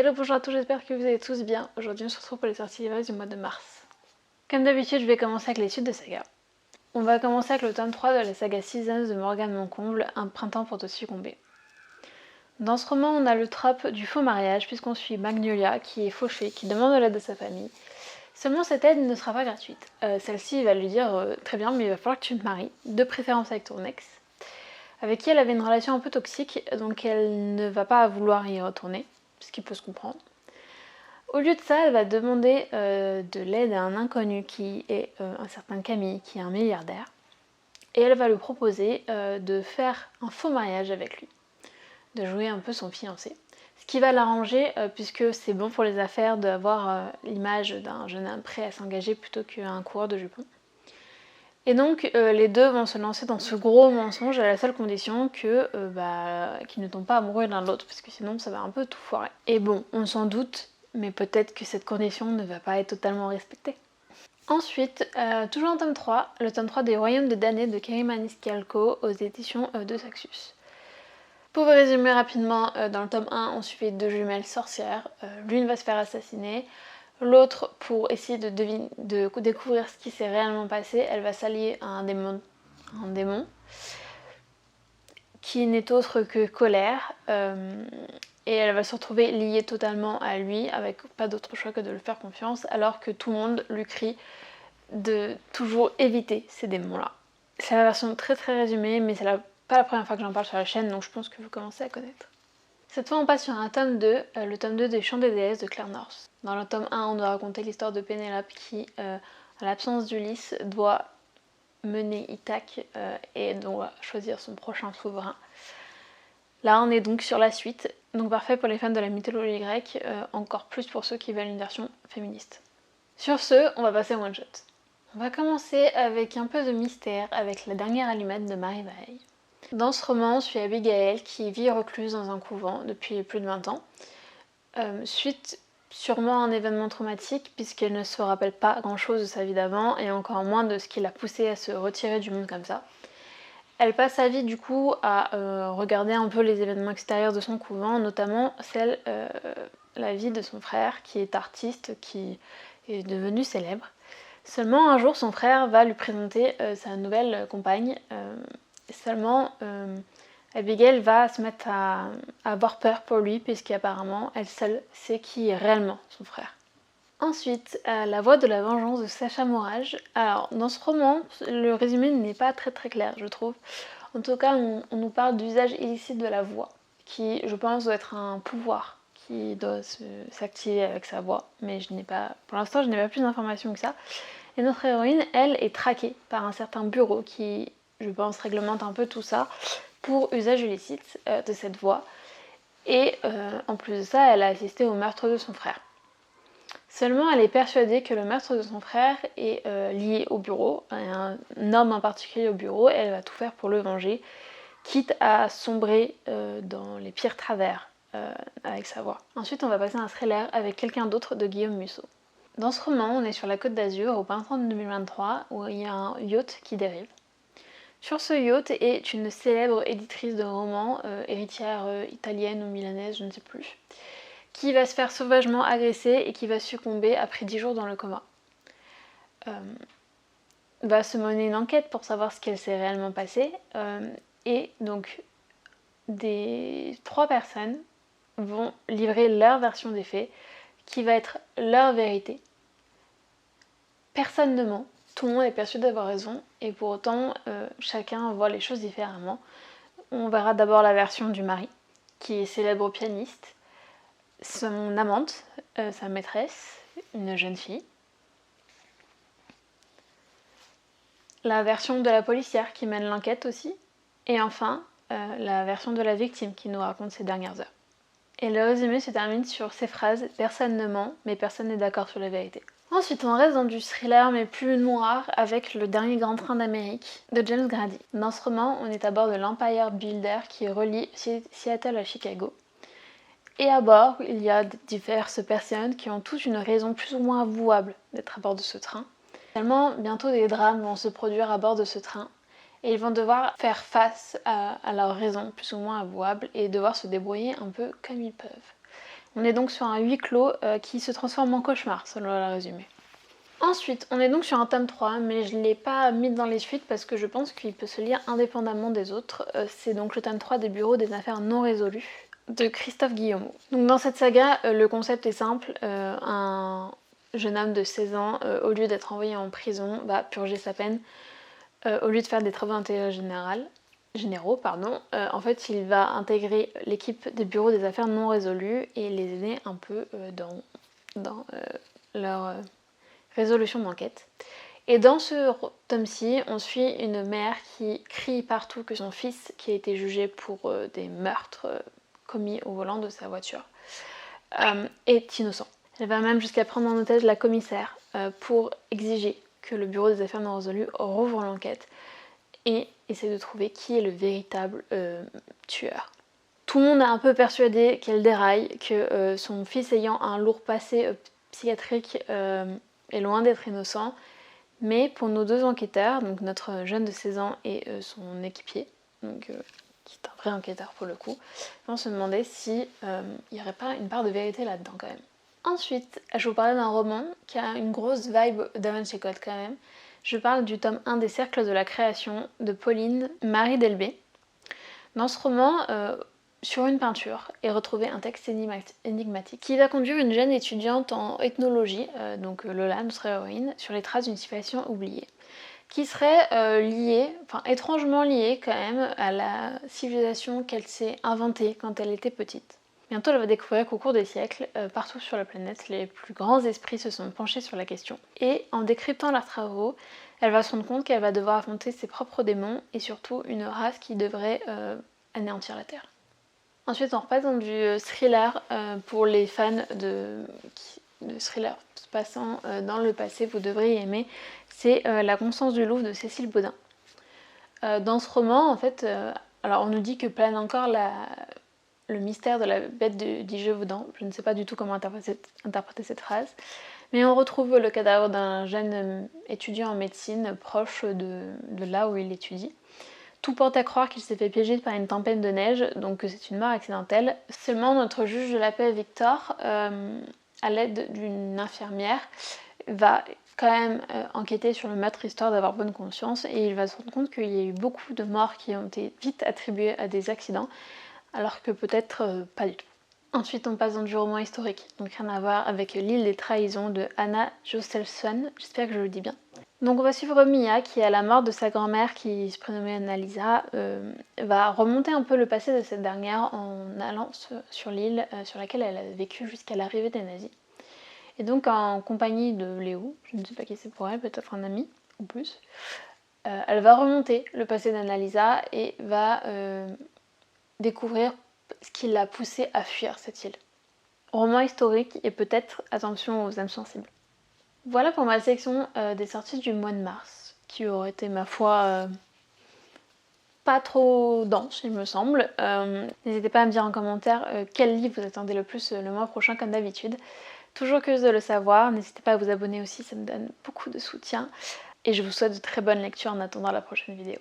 Hello, bonjour à tous, j'espère que vous allez tous bien. Aujourd'hui on se retrouve pour les sorties live du mois de mars. Comme d'habitude, je vais commencer avec les suites de saga. On va commencer avec le tome 3 de la saga Seasons de Morgane Moncomble, Un printemps pour te succomber. Dans ce roman, on a le trope du faux mariage, puisqu'on suit Magnolia, qui est fauchée, qui demande de l'aide de sa famille. Seulement cette aide ne sera pas gratuite. Celle-ci va lui dire très bien, mais il va falloir que tu te maries, de préférence avec ton ex, avec qui elle avait une relation un peu toxique, donc elle ne va pas vouloir y retourner, ce qui peut se comprendre. Au lieu de ça, elle va demander de l'aide à un inconnu qui est un certain Camille, qui est un milliardaire, et elle va lui proposer de faire un faux mariage avec lui, de jouer un peu son fiancé. Ce qui va l'arranger puisque c'est bon pour les affaires d'avoir l'image d'un jeune homme prêt à s'engager plutôt qu'un coureur de jupons. Et donc les deux vont se lancer dans ce gros mensonge à la seule condition qu'ils ne tombent pas amoureux l'un de l'autre, parce que sinon ça va un peu tout foirer. Et bon, on s'en doute, mais peut-être que cette condition ne va pas être totalement respectée. Ensuite, toujours en tome 3, le tome 3 des Royaumes de damnés de Kerry Maniscalco aux éditions de Saxus. Pour vous résumer rapidement, dans le tome 1, on suivait deux jumelles sorcières. L'une va se faire assassiner, l'autre, pour essayer de découvrir ce qui s'est réellement passé, elle va s'allier à un démon qui n'est autre que Colère, et elle va se retrouver liée totalement à lui, avec pas d'autre choix que de lui faire confiance, alors que tout le monde lui crie de toujours éviter ces démons-là. C'est la version très résumée, mais c'est pas la première fois que j'en parle sur la chaîne, donc je pense que vous commencez à connaître. Cette fois on passe sur un tome 2, le tome 2 des Chants des déesses de Claire North. Dans le tome 1, on doit raconter l'histoire de Pénélope qui, à l'absence d'Ulysse, doit mener Ithaque et doit choisir son prochain souverain. Là on est donc sur la suite, donc parfait pour les fans de la mythologie grecque, encore plus pour ceux qui veulent une version féministe. Sur ce, on va passer au one-shot. On va commencer avec un peu de mystère avec La dernière allumette de Marie Vaille. Dans ce roman, on suit Abigail qui vit recluse dans un couvent depuis plus de 20 ans, suite sûrement à un événement traumatique puisqu'elle ne se rappelle pas grand chose de sa vie d'avant et encore moins de ce qui l'a poussée à se retirer du monde comme ça. Elle passe sa vie du coup à regarder un peu les événements extérieurs de son couvent, notamment la vie de son frère qui est artiste, qui est devenu célèbre. Seulement un jour son frère va lui présenter sa nouvelle compagne, seulement Abigail va se mettre à avoir peur pour lui puisqu'apparemment elle seule sait qui est réellement son frère. Ensuite, La voix de la vengeance de Sacha Morage. Alors dans ce roman, le résumé n'est pas très clair je trouve. En tout cas on nous parle d'usage illicite de la voix, qui je pense doit être un pouvoir qui doit s'activer avec sa voix, mais pour l'instant je n'ai pas plus d'informations que ça. Et notre héroïne, elle, est traquée par un certain bureau qui, je pense, réglemente un peu tout ça pour usage illicite de cette voix. Et en plus de ça, elle a assisté au meurtre de son frère. Seulement, elle est persuadée que le meurtre de son frère est lié au bureau, à un homme en particulier au bureau, et elle va tout faire pour le venger, quitte à sombrer dans les pires travers avec sa voix. Ensuite, on va passer à un thriller avec Quelqu'un d'autre de Guillaume Musso. Dans ce roman, on est sur la Côte d'Azur au printemps de 2023 où il y a un yacht qui dérive. Sur ce yacht est une célèbre éditrice de romans, héritière italienne ou milanaise, je ne sais plus, qui va se faire sauvagement agresser et qui va succomber après 10 jours dans le coma. Va se mener une enquête pour savoir ce qu'elle s'est réellement passé et donc 3 personnes vont livrer leur version des faits qui va être leur vérité. Personne ne ment, tout le monde est persuadé d'avoir raison et pour autant chacun voit les choses différemment. On verra d'abord la version du mari, qui est célèbre pianiste, son amante, sa maîtresse, une jeune fille. La version de la policière qui mène l'enquête aussi. Et enfin, la version de la victime qui nous raconte ses dernières heures. Et le résumé se termine sur ces phrases « Personne ne ment, mais personne n'est d'accord sur la vérité ». Ensuite, on reste dans du thriller mais plus noir avec Le dernier grand train d'Amérique de James Grady. Dans ce roman, on est à bord de l'Empire Builder qui relie Seattle à Chicago. Et à bord, il y a diverses personnes qui ont toutes une raison plus ou moins avouable d'être à bord de ce train. Finalement, bientôt des drames vont se produire à bord de ce train et ils vont devoir faire face à leurs raisons plus ou moins avouables et devoir se débrouiller un peu comme ils peuvent. On est donc sur un huis clos qui se transforme en cauchemar, selon le résumé. Ensuite, on est donc sur un tome 3, mais je ne l'ai pas mis dans les suites parce que je pense qu'il peut se lire indépendamment des autres. C'est donc le tome 3 des bureaux des affaires non résolues de Christophe Guillemot. Donc dans cette saga, le concept est simple. Un jeune homme de 16 ans, au lieu d'être envoyé en prison, va purger sa peine. Au lieu de faire des travaux d'intérêt généraux, en fait, il va intégrer l'équipe des bureaux des affaires non résolues et les aider un peu dans leur résolution d'enquête. Et dans ce tome-ci, on suit une mère qui crie partout que son fils, qui a été jugé pour des meurtres commis au volant de sa voiture, est innocent. Elle va même jusqu'à prendre en otage la commissaire pour exiger que le bureau des affaires non résolues rouvre l'enquête et essaie de trouver qui est le véritable tueur. Tout le monde est un peu persuadé qu'elle déraille, que son fils ayant un lourd passé psychiatrique est loin d'être innocent, mais pour nos deux enquêteurs, donc notre jeune de 16 ans et son équipier, donc, qui est un vrai enquêteur pour le coup, on se demandait si il n'y aurait pas une part de vérité là-dedans quand même. Ensuite, je vous parlais d'un roman qui a une grosse vibe Da Vinci Code quand même. Je parle du tome 1 des Cercles de la création de Pauline Marie Delbé. Dans ce roman, sur une peinture est retrouvé un texte énigmatique qui va conduire une jeune étudiante en ethnologie, donc Lola, notre héroïne, sur les traces d'une civilisation oubliée, qui serait liée, enfin étrangement liée quand même à la civilisation qu'elle s'est inventée quand elle était petite. Bientôt, elle va découvrir qu'au cours des siècles, partout sur la planète, les plus grands esprits se sont penchés sur la question. Et en décryptant leurs travaux, elle va se rendre compte qu'elle va devoir affronter ses propres démons et surtout une race qui devrait anéantir la Terre. Ensuite, on repasse dans du thriller pour les fans de thrillers se passant dans le passé, vous devriez aimer. C'est La Constance du Louvre de Cécile Baudin. Dans ce roman, en fait, alors on nous dit que plane encore le mystère de la bête d'Yverdon. Je ne sais pas du tout comment interpréter cette phrase. Mais on retrouve le cadavre d'un jeune étudiant en médecine proche de là où il étudie. Tout porte à croire qu'il s'est fait piéger par une tempête de neige, donc c'est une mort accidentelle. Seulement notre juge de la paix, Victor, à l'aide d'une infirmière, va quand même enquêter sur le meurtre histoire d'avoir bonne conscience et il va se rendre compte qu'il y a eu beaucoup de morts qui ont été vite attribuées à des accidents, alors que peut-être pas du tout. Ensuite, on passe dans du roman historique, donc rien à voir avec L'île des trahisons de Anna Josefsson, j'espère que je le dis bien. Donc on va suivre Mia qui, à la mort de sa grand-mère qui se prénommait Annalisa, va remonter un peu le passé de cette dernière en allant sur l'île sur laquelle elle a vécu jusqu'à l'arrivée des nazis. Et donc en compagnie de Léo, je ne sais pas qui c'est pour elle, peut-être un ami ou plus, elle va remonter le passé d'Annalisa et va découvrir ce qui l'a poussée à fuir cette île. Roman historique et peut-être attention aux âmes sensibles. Voilà pour ma sélection des sorties du mois de mars, qui aurait été ma foi pas trop dense il me semble. N'hésitez pas à me dire en commentaire quel livre vous attendez le plus le mois prochain comme d'habitude. Toujours curieuse de le savoir, n'hésitez pas à vous abonner aussi, ça me donne beaucoup de soutien. Et je vous souhaite de très bonnes lectures en attendant la prochaine vidéo.